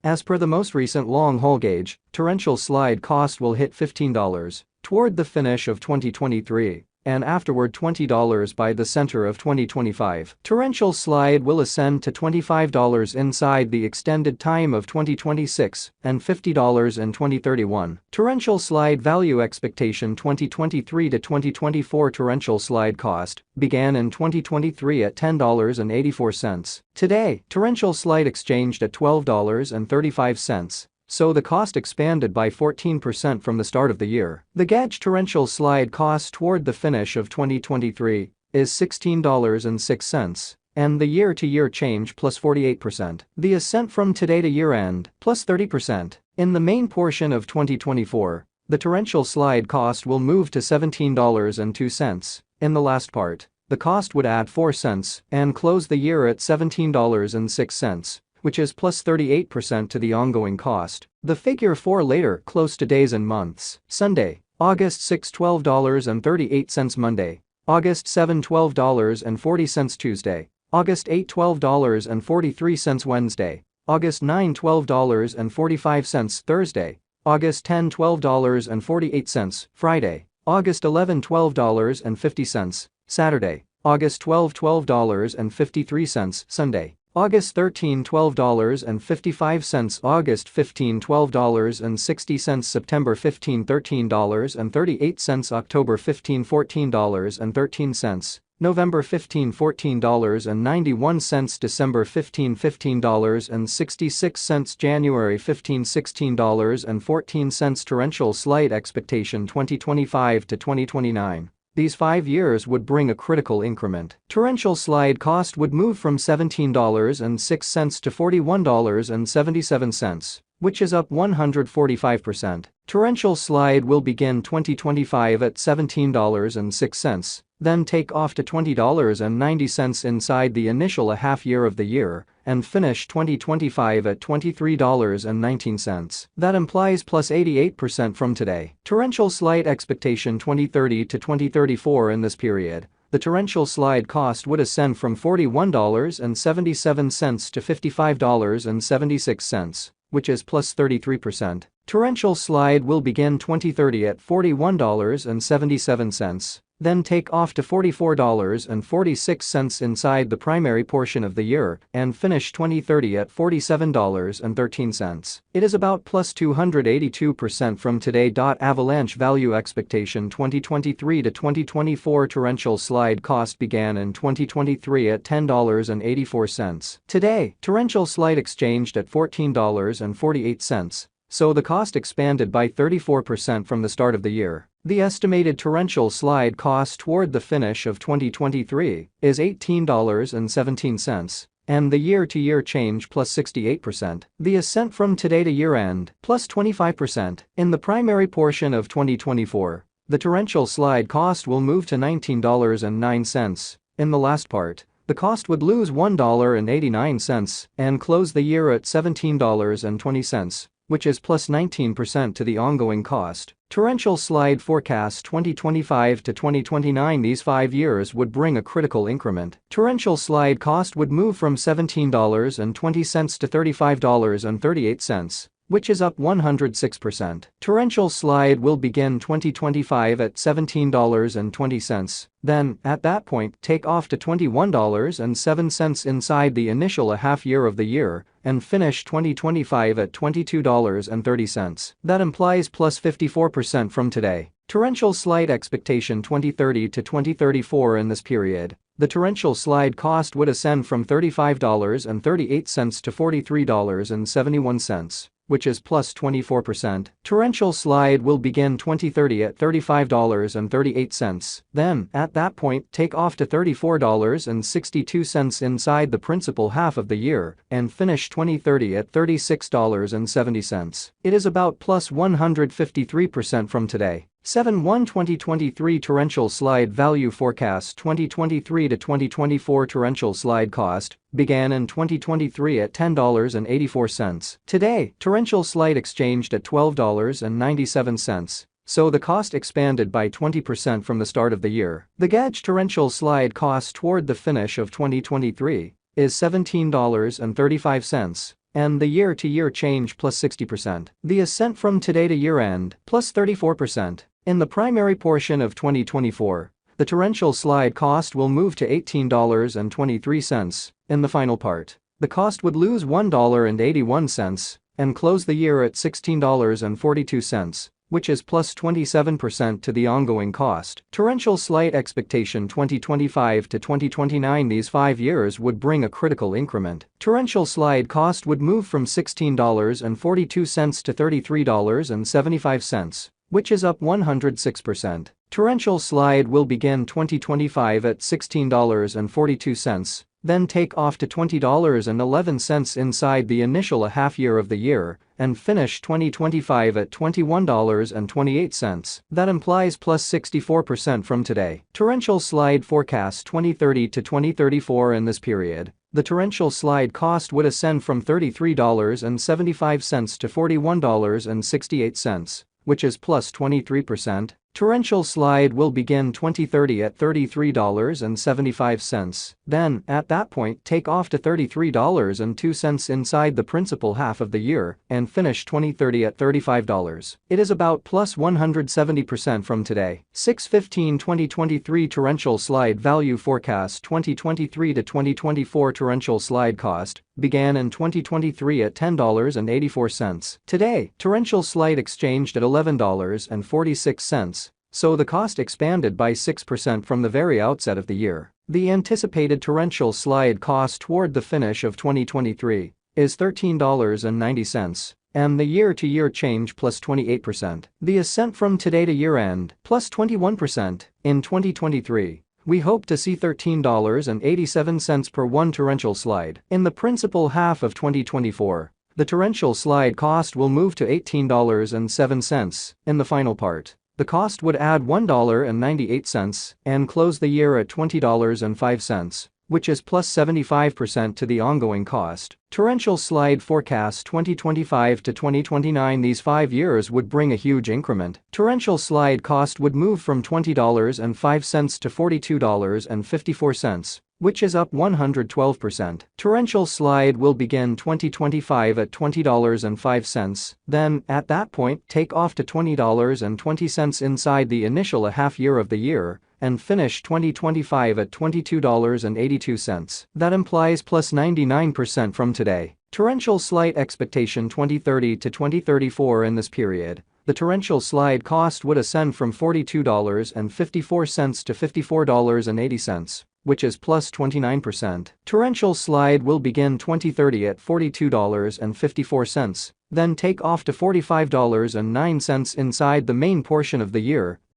As per the most recent long-haul gauge, torrential slide cost will hit $15 toward the finish of 2023 and afterward $20 by the center of 2025. Torrential slide will ascend to $25 inside the extended time of 2026 and $50 in 2031. Torrential slide value expectation 2023 to 2024 torrential slide cost began in 2023 at $10.84. Today, torrential slide exchanged at $12.35. So the cost expanded by 14% from the start of the year. The gauge torrential slide cost toward the finish of 2023 is $16.06, and the year-to-year change plus 48%. The ascent from today to year-end plus 30%. In the main portion of 2024, the torrential slide cost will move to $17.02. In the last part, the cost would add 4 cents and close the year at $17.06. Which is plus 38% to the ongoing cost. The figure for later close to days and months. Sunday, August 6 $12.38 Monday, August 7 $12.40 Tuesday, August 8 $12.43 Wednesday, August 9 $12.45 Thursday, August 10 $12.48 Friday, August 11 $12.50 Saturday, August 12 $12.53 Sunday, August 13 $12.55 August 15 $12.60 September 15 $13.38 October 15 $14.13 November 15 $14.91 December 15 $15.66 January 15 $16.14 Torrential slide expectation 2025 to 2029. These 5 years would bring a critical increment. Torrential slide cost would move from $17.06 to $41.77, which is up 145%. Torrential slide will begin 2025 at $17.06, then take off to $20.90 inside the initial half year of the year, and finish 2025 at $23.19. That implies plus 88% from today. Torrential slide expectation 2030 to 2034 in this period. The torrential slide cost would ascend from $41.77 to $55.76, which is plus 33%. Torrential slide will begin 2030 at $41.77, then take off to $44.46 inside the primary portion of the year, and finish 2030 at $47.13. It is about plus 282% from today. Avalanche value expectation 2023 to 2024 torrential slide cost began in 2023 at $10.84. Today, torrential slide exchanged at $14.48. So the cost expanded by 34% from the start of the year. The estimated torrential slide cost toward the finish of 2023 is $18.17, and the year-to-year change plus 68%. The ascent from today to year-end plus 25%. In the primary portion of 2024, the torrential slide cost will move to $19.09. In the last part, the cost would lose $1.89 and close the year at $17.20. Which is plus 19% to the ongoing cost. Torrential slide forecast 2025 to 2029. These 5 years would bring a critical increment. Torrential slide cost would move from $17.20 to $35.38, which is up 106%. Torrential slide will begin 2025 at $17.20, then, at that point, take off to $21.07 inside the initial half year of the year, and finish 2025 at $22.30. That implies plus 54% from today. Torrential slide expectation 2030 to 2034 in this period. The torrential slide cost would ascend from $35.38 to $43.71. Which is plus 24%. Torrential slide will begin 2030 at $35.38, then, at that point, take off to $34.62 inside the principal half of the year, and finish 2030 at $36.70. It is about plus 153% from today. 7/1/2023 torrential slide value forecast 2023 to 2024 torrential slide cost began in 2023 at $10.84. Today, torrential slide exchanged at $12.97. So the cost expanded by 20% from the start of the year. The gauge torrential slide cost toward the finish of 2023 is $17.35. and the year-to-year change plus 60%. The ascent from today to year-end plus 34%. In the primary portion of 2024, the torrential slide cost will move to $18.23. In the final part, the cost would lose $1.81 and close the year at $16.42, which is plus 27% to the ongoing cost. Torrential slide expectation 2025 to 2029. These 5 years would bring a critical increment. Torrential slide cost would move from $16.42 to $33.75, which is up 106%. Torrential slide will begin 2025 at $16.42, then take off to $20.11 inside the initial half year of the year, and finish 2025 at $21.28. That implies plus 64% from today. Torrential slide forecast 2030 to 2034. In this period, the torrential slide cost would ascend from $33.75 to $41.68, which is plus 23%. Torrential slide will begin 2030 at $33.75, then, at that point, take off to $33.02 inside the principal half of the year, and finish 2030 at $35. It is about plus 170% from today. 6/15/2023 torrential slide value forecast 2023 to 2024 torrential slide cost began in 2023 at $10.84. Today, torrential slide exchanged at $11.46, so the cost expanded by 6% from the very outset of the year. The anticipated torrential slide cost toward the finish of 2023 is $13.90, and the year-to-year change plus 28%. The ascent from today to year-end plus 21%. In 2023, we hope to see $13.87 per one torrential slide. In the principal half of 2024, the torrential slide cost will move to $18.07. In the final part, the cost would add $1.98 and close the year at $20.05, which is plus 75% to the ongoing cost. Torrential slide forecast 2025 to 2029. These 5 years would bring a huge increment. Torrential slide cost would move from $20.05 to $42.54, which is up 112%. Torrential slide will begin 2025 at $20.05, then, at that point, take off to $20.20 inside the initial half year of the year, and finish 2025 at $22.82. That implies plus 99% from today. Torrential slide expectation 2030 to 2034. In this period, the torrential slide cost would ascend from $42.54 to $54.80, which is plus 29%. Torrential slide will begin 2030 at $42.54, then take off to $45.09 inside the main portion of the year,